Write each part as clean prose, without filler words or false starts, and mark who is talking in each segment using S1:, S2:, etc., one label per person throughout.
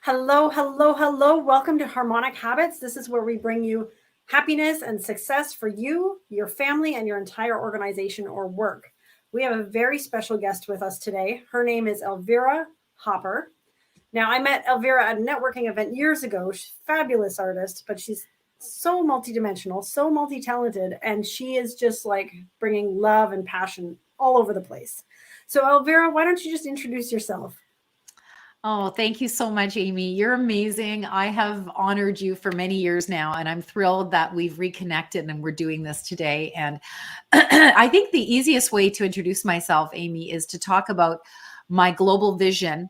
S1: Hello, hello, hello. Welcome to Harmonic Habits. This is where we bring you happiness and success for you, your family, and your entire organization or work. We have a very special guest with us today. Her name is Elvira Hopper. Now, I met Elvira at a networking event years ago. She's a fabulous artist, but she's so multidimensional, so multi-talented, and she is just like bringing love and passion all over the place. So, Elvira, why don't you just introduce yourself?
S2: Oh, thank you so much, Amy. You're amazing. I have honored you for many years now, and I'm thrilled that we've reconnected and we're doing this today. And I think the easiest way to introduce myself, Amy, is to talk about my global vision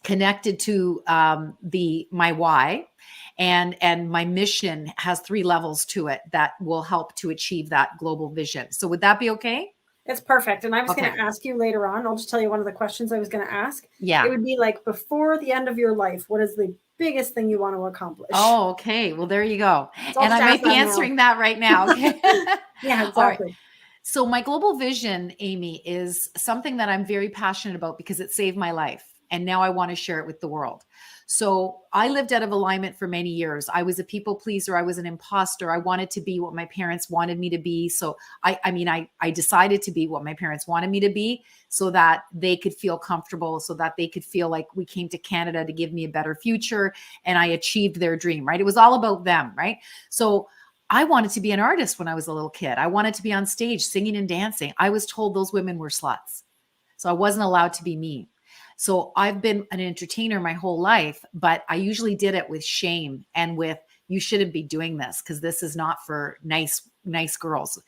S2: connected to the my why, and my mission has three levels to it that will help to achieve that global vision. So would that be okay?
S1: It's perfect. And I was going
S2: Okay.
S1: to ask you later on, I'll just tell you one of the questions I was going to ask. It
S2: Yeah.
S1: would be like, before the end of your life, what is the biggest thing you want to accomplish?
S2: Oh, okay. Well, there you go.
S1: So I'll
S2: And
S1: just
S2: I
S1: ask
S2: might be
S1: that now.
S2: answering that right now. Okay.
S1: Yeah,
S2: All right.
S1: exactly.
S2: So, my global vision, Amy, is something that I'm very passionate about because it saved my life. And now I want to share it with the world. So, I lived out of alignment for many years. I was a people pleaser. I was an imposter. I wanted to be what my parents wanted me to be. So, I decided to be what my parents wanted me to be so that they could feel comfortable, so that they could feel like we came to Canada to give me a better future and I achieved their dream, right? It was all about them, right? So, I wanted to be an artist when I was a little kid. I wanted to be on stage singing and dancing. I was told those women were sluts. So I wasn't allowed to be me. So I've been an entertainer my whole life, but I usually did it with shame and with, you shouldn't be doing this because this is not for nice girls,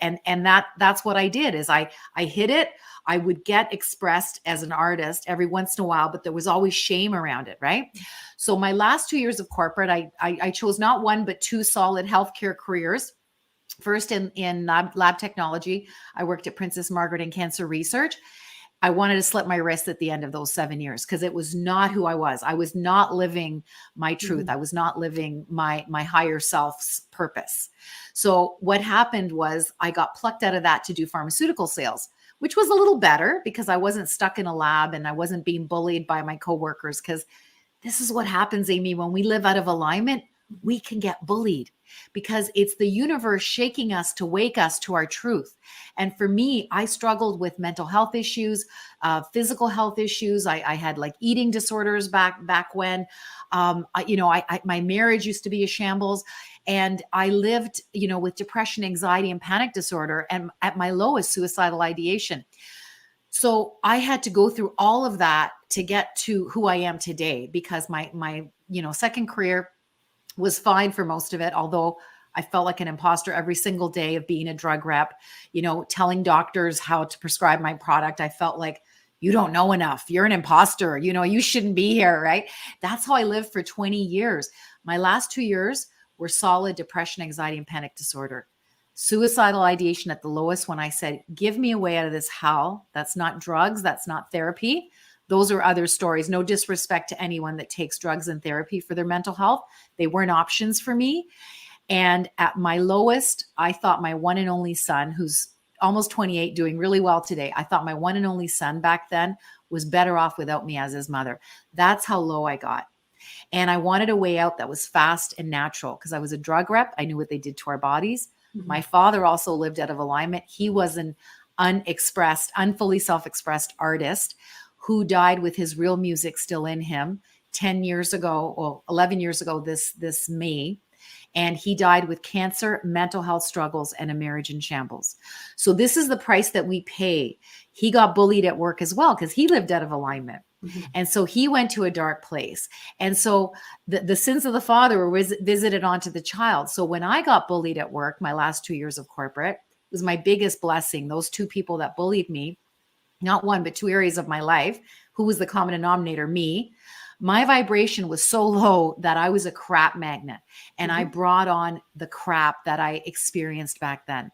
S2: and that's what I did is I hid it. I would get expressed as an artist every once in a while, but there was always shame around it, right? So my last 2 years of corporate, I chose not one but two solid healthcare careers. First in lab technology, I worked at Princess Margaret in cancer research. I wanted to slit my wrist at the end of those 7 years because it was not who I was. I was not living my truth.
S1: Mhm.
S2: I was not living my higher self's purpose. So what happened was I got plucked out of that to do pharmaceutical sales, which was a little better because I wasn't stuck in a lab and I wasn't being bullied by my coworkers. Because this is what happens, Amy, when we live out of alignment, we can get bullied because it's the universe shaking us to wake us to our truth. And for me, I struggled with mental health issues, physical health issues. I had like eating disorders back when, my marriage used to be a shambles. And I lived, with depression, anxiety, and panic disorder, and at my lowest, suicidal ideation. So I had to go through all of that to get to who I am today because my second career was fine for most of it, although I felt like an imposter every single day of being a drug rep, telling doctors how to prescribe my product. I felt like, you don't know enough. You're an imposter. You shouldn't be here, right? That's how I lived for 20 years. My last 2 years were solid depression, anxiety, and panic disorder. Suicidal ideation at the lowest when I said, give me a way out of this hell. That's not drugs. That's not therapy. Those are other stories. No disrespect to anyone that takes drugs and therapy for their mental health. They weren't options for me. And at my lowest, I thought my one and only son, who's almost 28, doing really well today, I thought my one and only son back then was better off without me as his mother. That's how low I got. And I wanted a way out that was fast and natural because I was a drug rep. I knew what they did to our bodies.
S1: Mhm.
S2: My father also lived out of alignment. He was an unexpressed, unfully self expressed artist who died with his real music still in him 10 years ago, or 11 years ago, this May. And he died with cancer, mental health struggles, and a marriage in shambles. So this is the price that we pay. He got bullied at work as well because he lived out of alignment.
S1: Mhm.
S2: And so he went to a dark place. And so the sins of the father were visited onto the child. So when I got bullied at work, my last 2 years of corporate, it was my biggest blessing. Those two people that bullied me, not one, but two areas of my life. Who was the common denominator? Me. My vibration was so low that I was a crap magnet and I
S1: Mhm.
S2: brought on the crap that I experienced back then.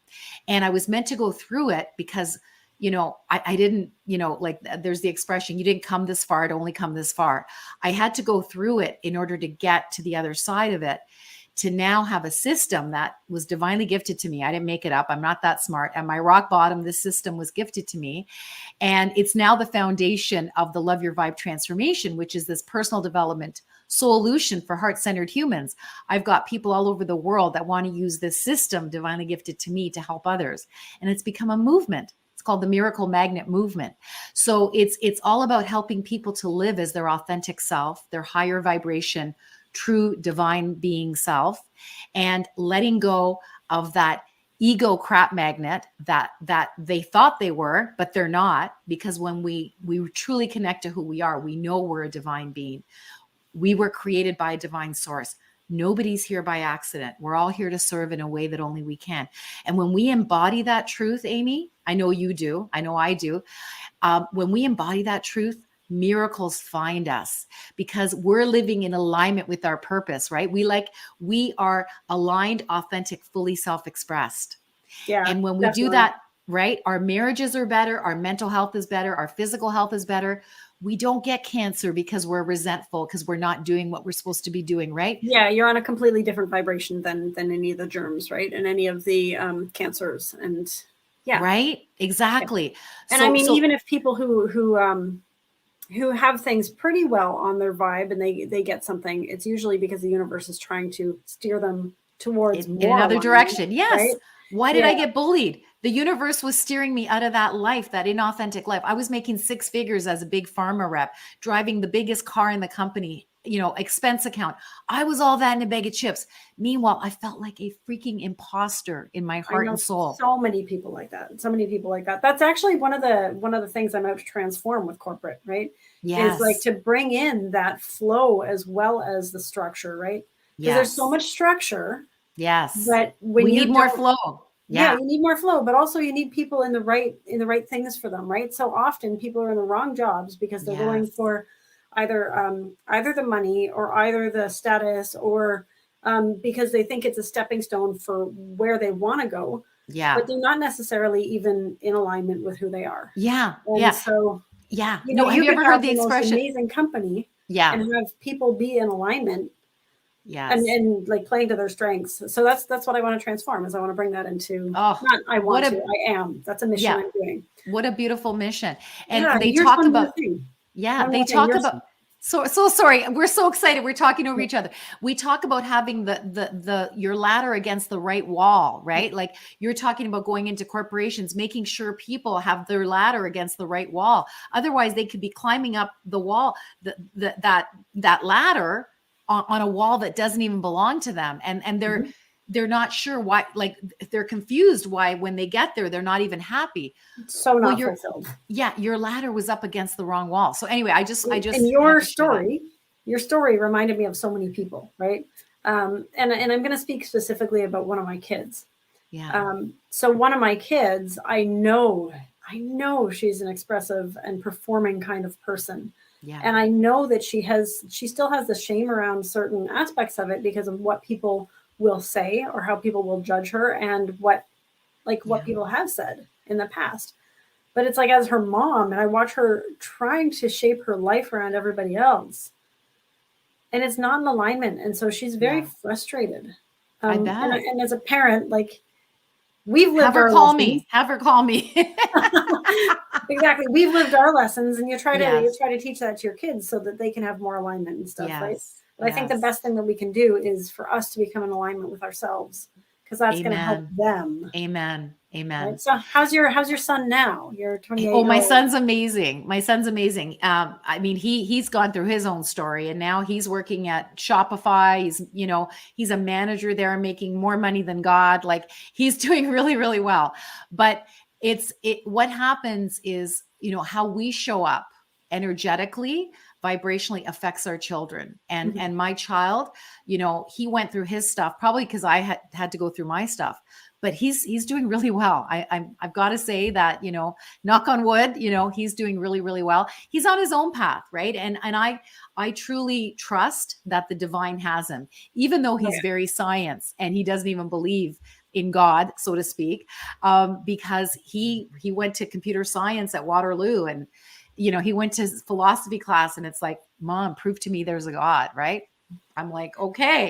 S2: And I was meant to go through it because, I didn't, like there's the expression, you didn't come this far to only come this far. I had to go through it in order to get to the other side of it to now have a system that was divinely gifted to me. I didn't make it up. I'm not that smart. At my rock bottom, this system was gifted to me. And it's now the foundation of the Love Your Vibe transformation, which is this personal development solution for heart-centered humans. I've got people all over the world that want to use this system divinely gifted to me to help others. And it's become a movement. It's called the Miracle Magnet Movement. So it's all about helping people to live as their authentic self, their higher vibration, true divine being self, and letting go of that ego crap magnet that they thought they were, but they're not. Because when we truly connect to who we are, we know we're a divine being. We were created by a divine source. Nobody's here by accident. We're all here to serve in a way that only we can. And when we embody that truth, Amy, I know you do, I know I do. When we embody that truth, miracles find us because we're living in alignment with our purpose, right? We are aligned, authentic, fully self-expressed.
S1: Yeah.
S2: And when we
S1: definitely.
S2: do that, right, our marriages are better, our mental health is better, our physical health is better. We don't get cancer because we're resentful, because we're not doing what we're supposed to be doing, right?
S1: Yeah, you're on a completely different vibration than any of the germs, right? And any of the cancers, and yeah,
S2: right, exactly.
S1: Yeah. And I mean, even if people who have things pretty well on their vibe and they get something, it's usually because the universe is trying to steer them towards
S2: in
S1: more
S2: another direction. Yes.
S1: Right?
S2: Why did I get bullied? The universe was steering me out of that life, that inauthentic life. I was making 6 figures as a big pharma rep, driving the biggest car in the company, expense account. I was all that in a bag of chips. Meanwhile, I felt like a freaking imposter in my heart and soul.
S1: So many people like that. So many people like that. That's actually one of the things I'm out to transform with corporate, right?
S2: Yes.
S1: Is like to bring in that flow as well as the structure, right? Because there's so much structure.
S2: Yes.
S1: But when
S2: we need more flow.
S1: Yeah, you need more flow, but also you need people in the right things for them, right? So often people are in the wrong jobs because they're going for either the money or either the status or because they think it's a stepping stone for where they want to go.
S2: Yeah.
S1: But they're not necessarily even in alignment with who they are.
S2: Yeah.
S1: And so
S2: have you
S1: you
S2: ever heard the expression?
S1: Most amazing company.
S2: Yeah.
S1: And have people be in alignment.
S2: Yes.
S1: And like playing to their strengths. So that's what I want to transform is I want to bring that into I am. That's a mission I'm doing.
S2: What a beautiful mission. And
S1: Yeah,
S2: they talk about so sorry. We're so excited. We're talking over each other. We talk about having your ladder against the right wall, right? Like you're talking about going into corporations, making sure people have their ladder against the right wall. Otherwise they could be climbing up the wall, that ladder on a wall that doesn't even belong to them. And they're not sure why, like they're confused why when they get there, they're not even happy.
S1: So not fulfilled.
S2: Yeah. Your ladder was up against the wrong wall. So anyway, I just,
S1: and your story reminded me of so many people. Right. And I'm going to speak specifically about one of my kids.
S2: Yeah.
S1: So one of my kids, I know she's an expressive and performing kind of person.
S2: Yeah.
S1: And I know that she still has the shame around certain aspects of it because of what people will say or how people will judge her and what people have said in the past. But it's like as her mom, and I watch her trying to shape her life around everybody else. And it's not in alignment. And so she's very frustrated.
S2: I bet.
S1: And as a parent, like we've lived
S2: Have her call me.
S1: Exactly. We've lived our lessons and you try to teach that to your kids so that they can have more alignment and stuff, right? But I think the best thing that we can do is for us to become in alignment with ourselves because that's going to help them.
S2: Amen.
S1: Right? So how's your son now? You're 28.
S2: Oh, my son's amazing. I mean, he's gone through his own story and now he's working at Shopify. He's a manager there making more money than God. Like he's doing really, really well. But what happens is, how we show up energetically, vibrationally affects our children. And my child, he went through his stuff probably because I had to go through my stuff, but he's doing really well. I've got to say that, knock on wood, he's doing really, really well. He's on his own path. Right. And I truly trust that the divine has him, even though he's very science and he doesn't even believe in God, so to speak, because he went to computer science at Waterloo and, he went to philosophy class and it's like, Mom, prove to me there's a God, right? I'm like, okay.